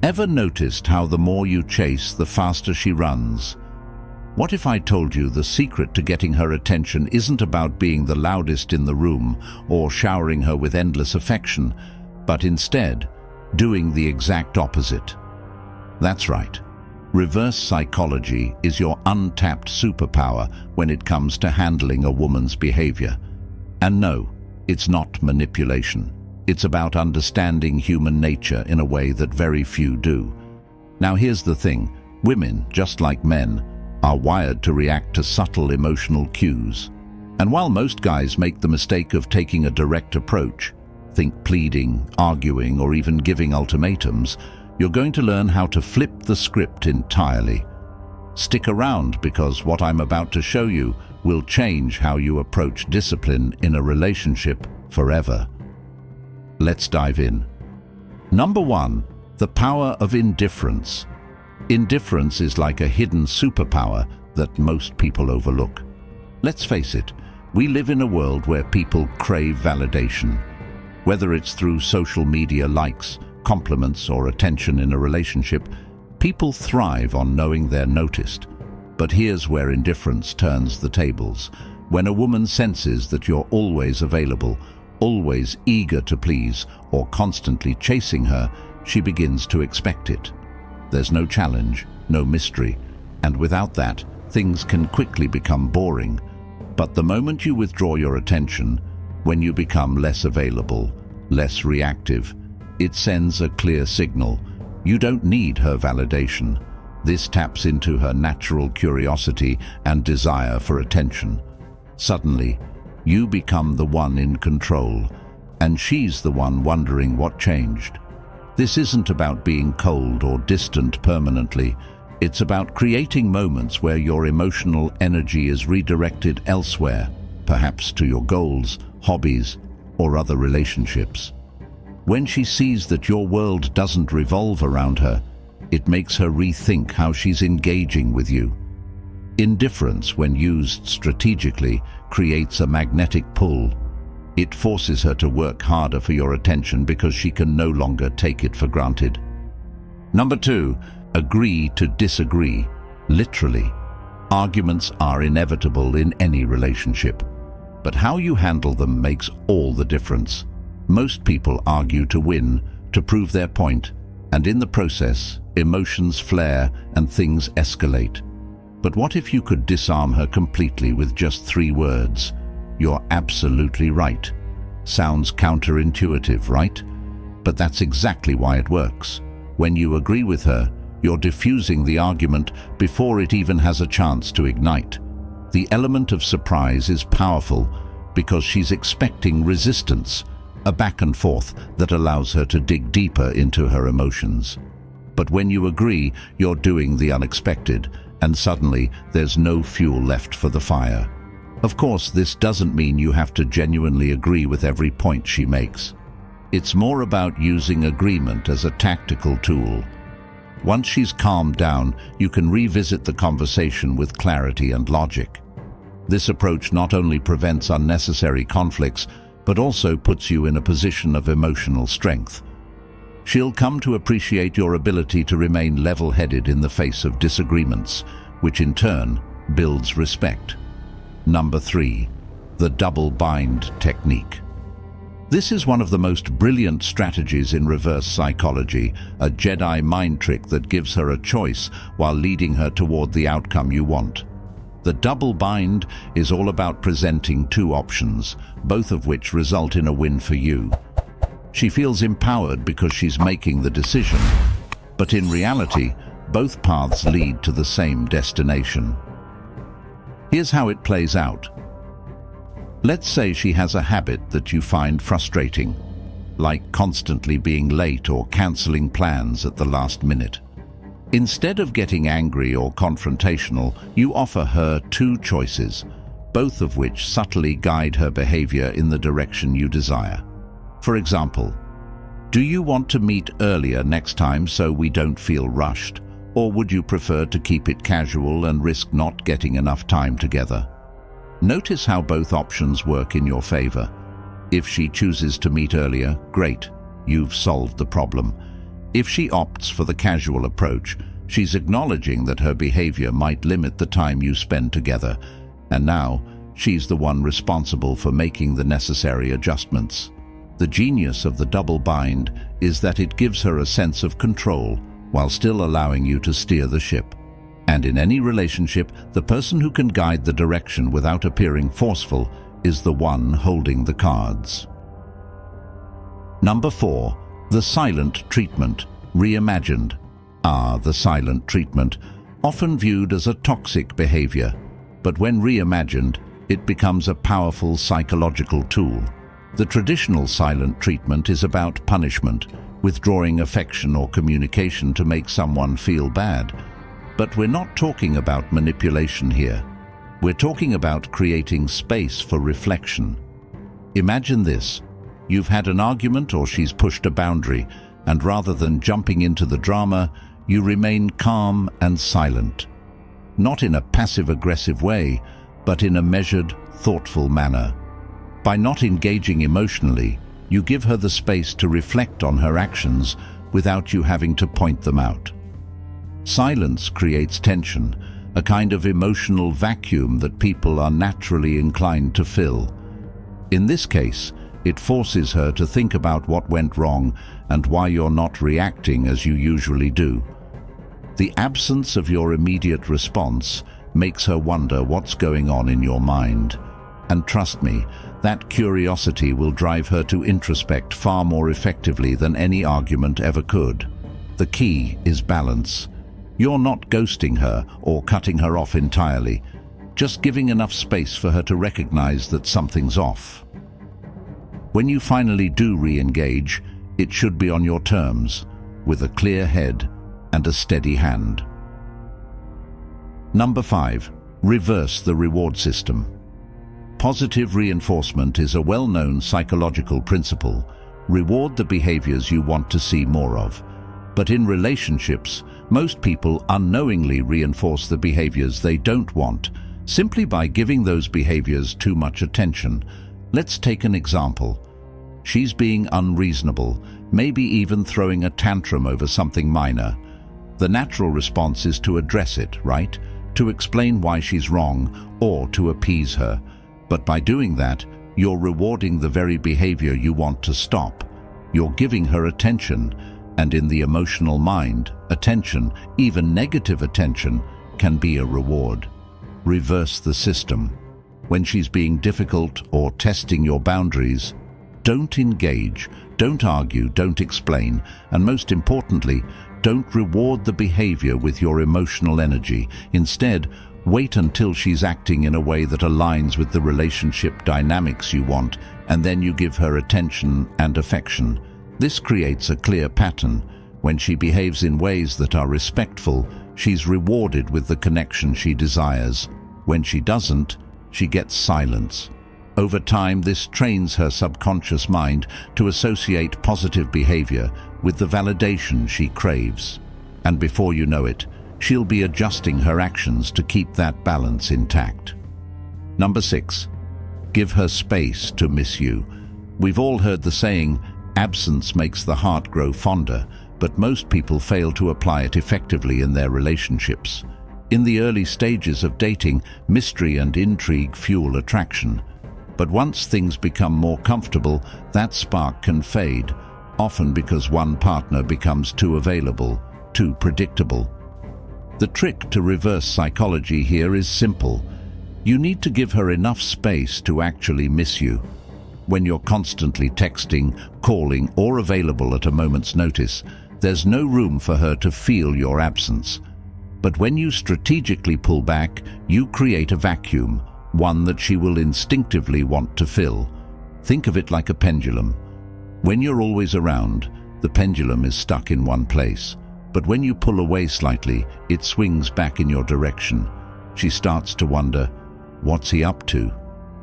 Ever noticed how the more you chase, the faster she runs? What if I told you the secret to getting her attention isn't about being the loudest in the room or showering her with endless affection, but instead doing the exact opposite? That's right. Reverse psychology is your untapped superpower when it comes to handling a woman's behavior. And no, it's not manipulation. It's about understanding human nature in a way that very few do. Now here's the thing, women, just like men, are wired to react to subtle emotional cues. And while most guys make the mistake of taking a direct approach, think pleading, arguing, or even giving ultimatums, you're going to learn how to flip the script entirely. Stick around, because what I'm about to show you will change how you approach discipline in a relationship forever. Let's dive in. Number 1, the power of indifference. Indifference is like a hidden superpower that most people overlook. Let's face it, we live in a world where people crave validation. Whether it's through social media likes, compliments, or attention in a relationship, people thrive on knowing they're noticed. But here's where indifference turns the tables. When a woman senses that you're always available, always eager to please, or constantly chasing her, she begins to expect it. There's no challenge, no mystery, and without that, things can quickly become boring. But the moment you withdraw your attention, when you become less available, less reactive, it sends a clear signal. You don't need her validation. This taps into her natural curiosity and desire for attention. Suddenly, you become the one in control, and she's the one wondering what changed. This isn't about being cold or distant permanently. It's about creating moments where your emotional energy is redirected elsewhere, perhaps to your goals, hobbies, or other relationships. When she sees that your world doesn't revolve around her, it makes her rethink how she's engaging with you. Indifference, when used strategically, creates a magnetic pull. It forces her to work harder for your attention because she can no longer take it for granted. Number 2, agree to disagree. Literally, arguments are inevitable in any relationship, but how you handle them makes all the difference. Most people argue to win, to prove their point, and in the process, emotions flare and things escalate. But what if you could disarm her completely with just 3 words? You're absolutely right. Sounds counterintuitive, right? But that's exactly why it works. When you agree with her, you're diffusing the argument before it even has a chance to ignite. The element of surprise is powerful because she's expecting resistance, a back and forth that allows her to dig deeper into her emotions. But when you agree, you're doing the unexpected, and suddenly there's no fuel left for the fire. Of course, this doesn't mean you have to genuinely agree with every point she makes. It's more about using agreement as a tactical tool. Once she's calmed down, you can revisit the conversation with clarity and logic. This approach not only prevents unnecessary conflicts, but also puts you in a position of emotional strength. She'll come to appreciate your ability to remain level-headed in the face of disagreements, which in turn builds respect. Number 3, the double bind technique. This is one of the most brilliant strategies in reverse psychology, a Jedi mind trick that gives her a choice while leading her toward the outcome you want. The double bind is all about presenting 2 options, both of which result in a win for you. She feels empowered because she's making the decision, but in reality, both paths lead to the same destination. Here's how it plays out. Let's say she has a habit that you find frustrating, like constantly being late or canceling plans at the last minute. Instead of getting angry or confrontational, you offer her 2 choices, both of which subtly guide her behavior in the direction you desire. For example, do you want to meet earlier next time so we don't feel rushed? Or would you prefer to keep it casual and risk not getting enough time together? Notice how both options work in your favor. If she chooses to meet earlier, great, you've solved the problem. If she opts for the casual approach, she's acknowledging that her behavior might limit the time you spend together, and now she's the one responsible for making the necessary adjustments. The genius of the double bind is that it gives her a sense of control while still allowing you to steer the ship. And in any relationship, the person who can guide the direction without appearing forceful is the one holding the cards. Number 4. The silent treatment, reimagined. The silent treatment, often viewed as a toxic behavior, but when reimagined, it becomes a powerful psychological tool. The traditional silent treatment is about punishment, withdrawing affection or communication to make someone feel bad. But we're not talking about manipulation here. We're talking about creating space for reflection. Imagine this. You've had an argument or she's pushed a boundary, and rather than jumping into the drama, you remain calm and silent. Not in a passive-aggressive way, but in a measured, thoughtful manner. By not engaging emotionally, you give her the space to reflect on her actions without you having to point them out. Silence creates tension, a kind of emotional vacuum that people are naturally inclined to fill. In this case, it forces her to think about what went wrong and why you're not reacting as you usually do. The absence of your immediate response makes her wonder what's going on in your mind. And trust me, that curiosity will drive her to introspect far more effectively than any argument ever could. The key is balance. You're not ghosting her or cutting her off entirely, just giving enough space for her to recognize that something's off. When you finally do re-engage, it should be on your terms, with a clear head and a steady hand. Number 5. Reverse the reward system. Positive reinforcement is a well-known psychological principle. Reward the behaviors you want to see more of. But in relationships, most people unknowingly reinforce the behaviors they don't want, simply by giving those behaviors too much attention. Let's take an example. She's being unreasonable, maybe even throwing a tantrum over something minor. The natural response is to address it, right? To explain why she's wrong or to appease her. But by doing that, you're rewarding the very behavior you want to stop. You're giving her attention, and in the emotional mind, attention, even negative attention, can be a reward. Reverse the system. When she's being difficult or testing your boundaries, don't engage, don't argue, don't explain, and most importantly, don't reward the behavior with your emotional energy. Instead, wait until she's acting in a way that aligns with the relationship dynamics you want, and then you give her attention and affection. This creates a clear pattern. When she behaves in ways that are respectful, she's rewarded with the connection she desires. When she doesn't, she gets silence. Over time, this trains her subconscious mind to associate positive behavior with the validation she craves. And before you know it, she'll be adjusting her actions to keep that balance intact. Number 6. Give her space to miss you. We've all heard the saying, absence makes the heart grow fonder, but most people fail to apply it effectively in their relationships. In the early stages of dating, mystery and intrigue fuel attraction. But once things become more comfortable, that spark can fade, often because one partner becomes too available, too predictable. The trick to reverse psychology here is simple. You need to give her enough space to actually miss you. When you're constantly texting, calling, or available at a moment's notice, there's no room for her to feel your absence. But when you strategically pull back, you create a vacuum, one that she will instinctively want to fill. Think of it like a pendulum. When you're always around, the pendulum is stuck in one place. But when you pull away slightly, it swings back in your direction. She starts to wonder, what's he up to?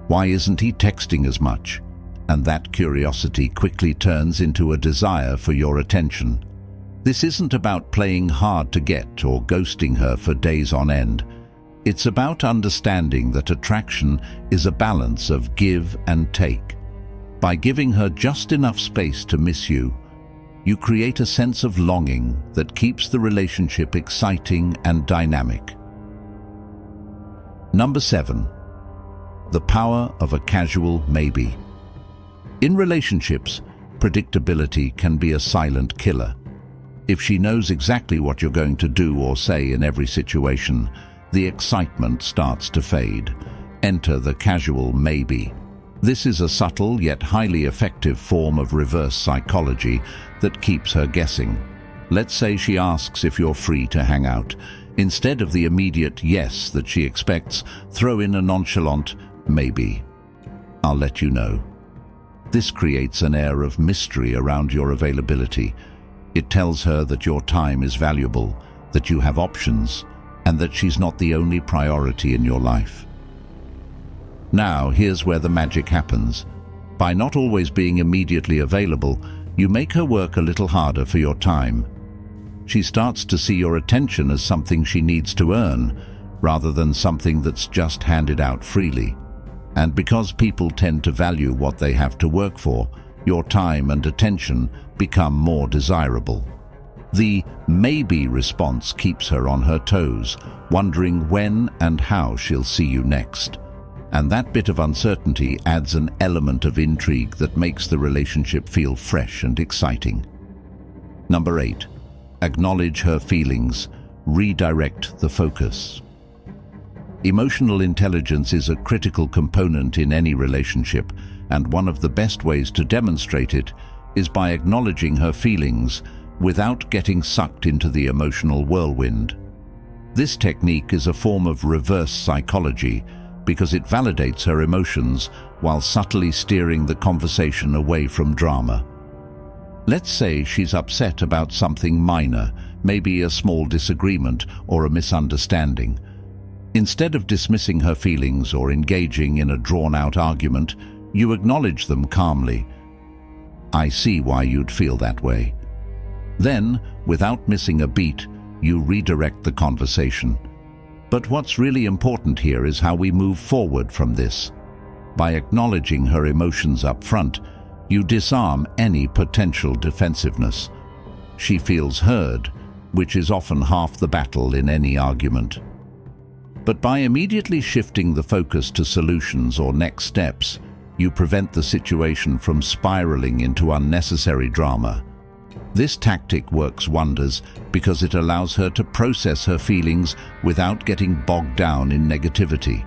Why isn't he texting as much? And that curiosity quickly turns into a desire for your attention. This isn't about playing hard to get or ghosting her for days on end. It's about understanding that attraction is a balance of give and take. By giving her just enough space to miss you, You create a sense of longing that keeps the relationship exciting and dynamic. Number 7. The power of a casual maybe. In relationships, predictability can be a silent killer. If she knows exactly what you're going to do or say in every situation, the excitement starts to fade. Enter the casual maybe. This is a subtle yet highly effective form of reverse psychology that keeps her guessing. Let's say she asks if you're free to hang out. Instead of the immediate yes that she expects, throw in a nonchalant maybe. I'll let you know. This creates an air of mystery around your availability. It tells her that your time is valuable, that you have options, and that she's not the only priority in your life. Now, here's where the magic happens. By not always being immediately available, you make her work a little harder for your time. She starts to see your attention as something she needs to earn, rather than something that's just handed out freely. And because people tend to value what they have to work for, your time and attention become more desirable. The maybe response keeps her on her toes, wondering when and how she'll see you next. And that bit of uncertainty adds an element of intrigue that makes the relationship feel fresh and exciting. Number 8. Acknowledge her feelings. Redirect the focus. Emotional intelligence is a critical component in any relationship, and one of the best ways to demonstrate it is by acknowledging her feelings without getting sucked into the emotional whirlwind. This technique is a form of reverse psychology because it validates her emotions while subtly steering the conversation away from drama. Let's say she's upset about something minor, maybe a small disagreement or a misunderstanding. Instead of dismissing her feelings or engaging in a drawn-out argument, you acknowledge them calmly. I see why you'd feel that way. Then, without missing a beat, you redirect the conversation. But what's really important here is how we move forward from this. By acknowledging her emotions up front, you disarm any potential defensiveness. She feels heard, which is often half the battle in any argument. But by immediately shifting the focus to solutions or next steps, you prevent the situation from spiraling into unnecessary drama. This tactic works wonders because it allows her to process her feelings without getting bogged down in negativity.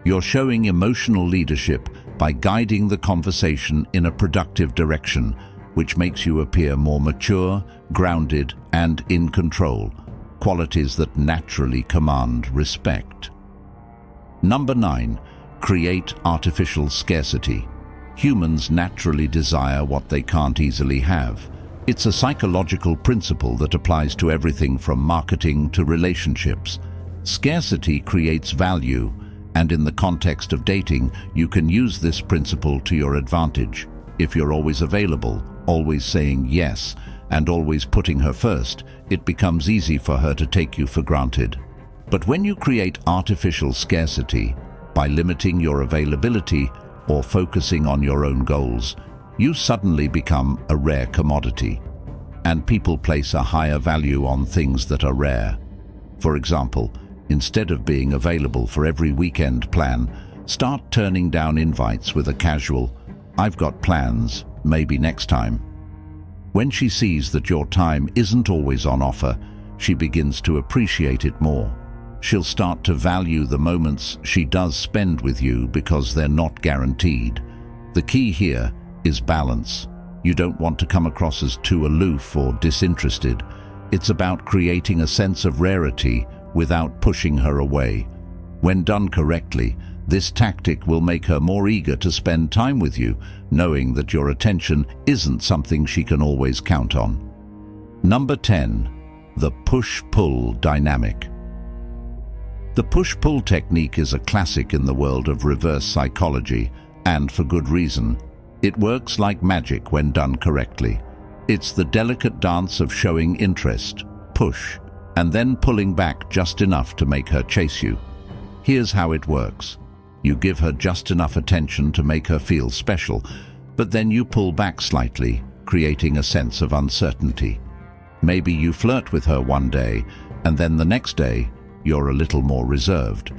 You're showing emotional leadership by guiding the conversation in a productive direction, which makes you appear more mature, grounded, and in control, qualities that naturally command respect. Number 9. Create artificial scarcity. Humans naturally desire what they can't easily have. It's a psychological principle that applies to everything from marketing to relationships. Scarcity creates value, and in the context of dating, you can use this principle to your advantage. If you're always available, always saying yes, and always putting her first, it becomes easy for her to take you for granted. But when you create artificial scarcity, by limiting your availability or focusing on your own goals, you suddenly become a rare commodity, and people place a higher value on things that are rare. For example, instead of being available for every weekend plan, start turning down invites with a casual, "I've got plans, maybe next time." When she sees that your time isn't always on offer, she begins to appreciate it more. She'll start to value the moments she does spend with you because they're not guaranteed. The key here is balance. You don't want to come across as too aloof or disinterested. It's about creating a sense of rarity without pushing her away. When done correctly, this tactic will make her more eager to spend time with you, knowing that your attention isn't something she can always count on. Number 10. The push-pull dynamic. The push-pull technique is a classic in the world of reverse psychology, and for good reason. It works like magic when done correctly. It's the delicate dance of showing interest, push, and then pulling back just enough to make her chase you. Here's how it works. You give her just enough attention to make her feel special, but then you pull back slightly, creating a sense of uncertainty. Maybe you flirt with her one day, and then the next day, you're a little more reserved.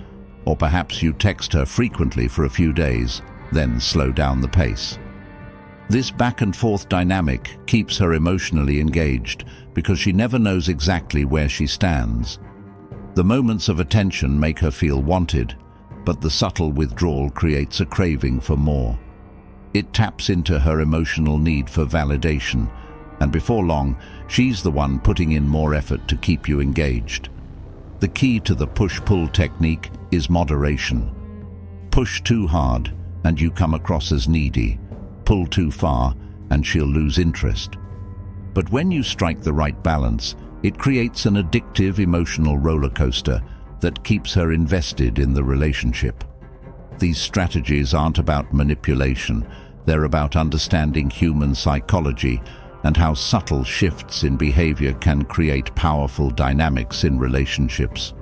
Or perhaps you text her frequently for a few days, then slow down the pace. This back-and-forth dynamic keeps her emotionally engaged because she never knows exactly where she stands. The moments of attention make her feel wanted, but the subtle withdrawal creates a craving for more. It taps into her emotional need for validation, and before long, she's the one putting in more effort to keep you engaged. The key to the push-pull technique is moderation. Push too hard, and you come across as needy. Pull too far, and she'll lose interest. But when you strike the right balance, it creates an addictive emotional roller coaster that keeps her invested in the relationship. These strategies aren't about manipulation, they're about understanding human psychology and how subtle shifts in behavior can create powerful dynamics in relationships.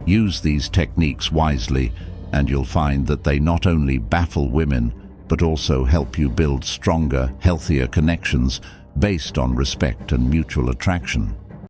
Use these techniques wisely, and you'll find that they not only baffle women, but also help you build stronger, healthier connections based on respect and mutual attraction.